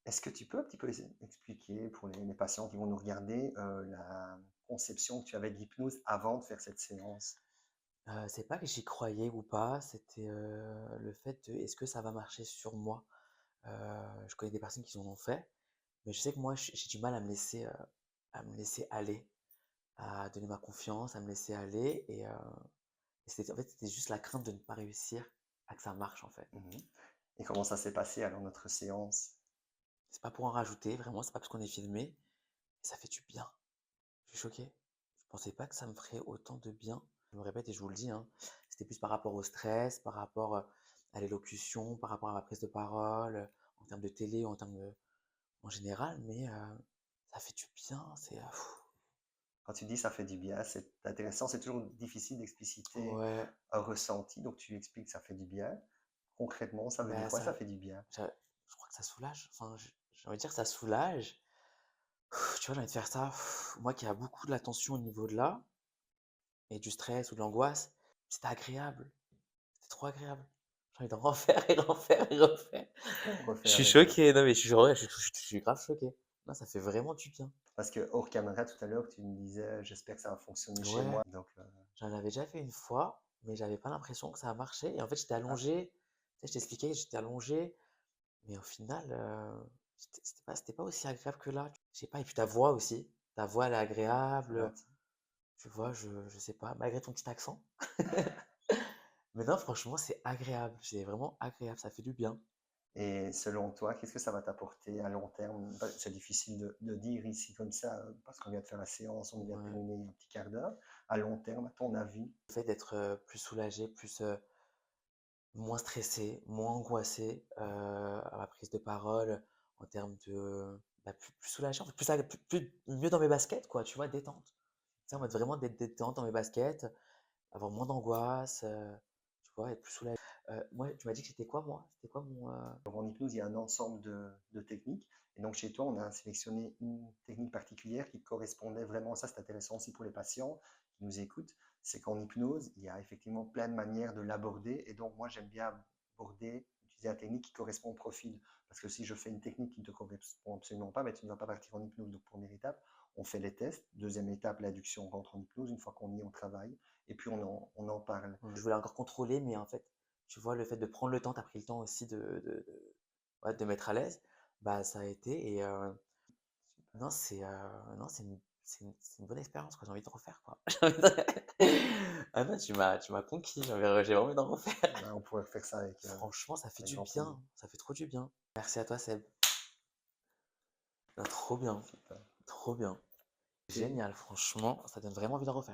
Est-ce que tu peux un petit peu expliquer pour les patients qui vont nous regarder la conception que tu avais de l'hypnose avant de faire cette séance? C'est pas que j'y croyais ou pas, c'était, le fait de: «Est-ce que ça va marcher sur moi?» Heu, je connais des personnes qui en ont fait, mais je sais que moi, j'ai du mal à me laisser aller, à donner ma confiance, à me laisser aller et c'était en fait, c'était juste la crainte de ne pas réussir à que ça marche, en fait. Mhm. Et comment ça s'est passé alors notre séance? C'est pas pour en rajouter, vraiment, c'est pas parce qu'on est filmé, ça fait du bien. Je suis choqué. Je pensais pas que ça me ferait autant de bien. Je me répète et je vous le dis, hein, c'était plus par rapport au stress, par rapport, à l'élocution, par rapport à ma prise de parole, en termes de télé, en général, mais ça fait du bien, Quand tu dis ça fait du bien, c'est intéressant, c'est toujours difficile d'expliciter ouais, un ressenti, donc tu expliques que ça fait du bien. Concrètement, ça veut dire bah, quoi, ça fait du bien? je crois que ça soulage, enfin, j'ai envie de dire que ça soulage. Tu vois, j'ai envie de faire ça, moi qui a beaucoup de la tension au niveau de là et du stress ou de l'angoisse, c'était agréable, c'était trop agréable. J'ai envie d'en refaire et refaire et refaire. Je Refaire suis avec choqué, non mais je suis grave choqué. Non, ça fait vraiment du bien. parce que hors caméra tout à l'heure, tu me disais: «J'espère que ça va fonctionner chez Ouais, moi», donc j'en avais déjà fait une fois, mais j'avais pas l'impression que ça a marché et en fait, j'étais ah, allongé, tu sais, je t'expliquais, j'étais allongé, mais au final, c'était pas aussi agréable que là. Je sais pas et puis ta voix elle est c'est agréable, gentil. tu vois? Je sais pas, malgré ton petit accent. Mais non, franchement, c'est agréable, c'est vraiment agréable, ça fait du bien. Et selon toi, qu'est-ce que ça va t'apporter à long terme? Bah, c'est difficile de dire ici comme ça, parce qu'on vient de faire la séance, on vient de Ouais. terminer il y a un petit quart d'heure. À long terme, à ton avis? Le fait d'être, plus soulagé, moins stressé, moins angoissé, à ma prise de parole, en termes de, bah, plus soulagé, en fait, mieux dans mes baskets quoi, tu vois? Détente. Tu sais, en mode vraiment d'être détente dans mes baskets, avoir moins d'angoisse, tu vois? Être plus soulagé. Moi, tu m'as dit que c'était quoi moi? C'était quoi mon, Donc en hypnose, il y a un ensemble de techniques. Et donc chez toi, on a sélectionné une technique particulière qui correspondait vraiment, ça c'est intéressant aussi pour les patients qui nous écoutent, c'est qu'en hypnose, il y a effectivement plein de manières de l'aborder. Et donc moi, j'aime bien aborder, utiliser la technique qui correspond au profil. Parce que si je fais une technique qui ne te correspond absolument pas, mais tu ne vas pas partir en hypnose. Donc première étape, on fait les tests. Deuxième étape, l'induction, on rentre en hypnose. Une fois qu'on y est, on travaille. Et puis on en parle. je voulais encore contrôler, mais en fait, tu vois, le fait de prendre le temps, tu as pris le temps aussi ouais, de mettre à l'aise, bah, ça a été et non, non, c'est une bonne expérience, quoi, j'ai envie de refaire, quoi. J'ai envie ah non, tu m'as conquis, j'ai envie d'en refaire. Ben, on pourrait faire ça Franchement, ça fait avec du grand plaisir. bien, ça fait trop du bien. Merci à toi, Seb. Ah, trop bien, Super. trop bien. Et Génial, franchement, ça donne vraiment envie d'en refaire.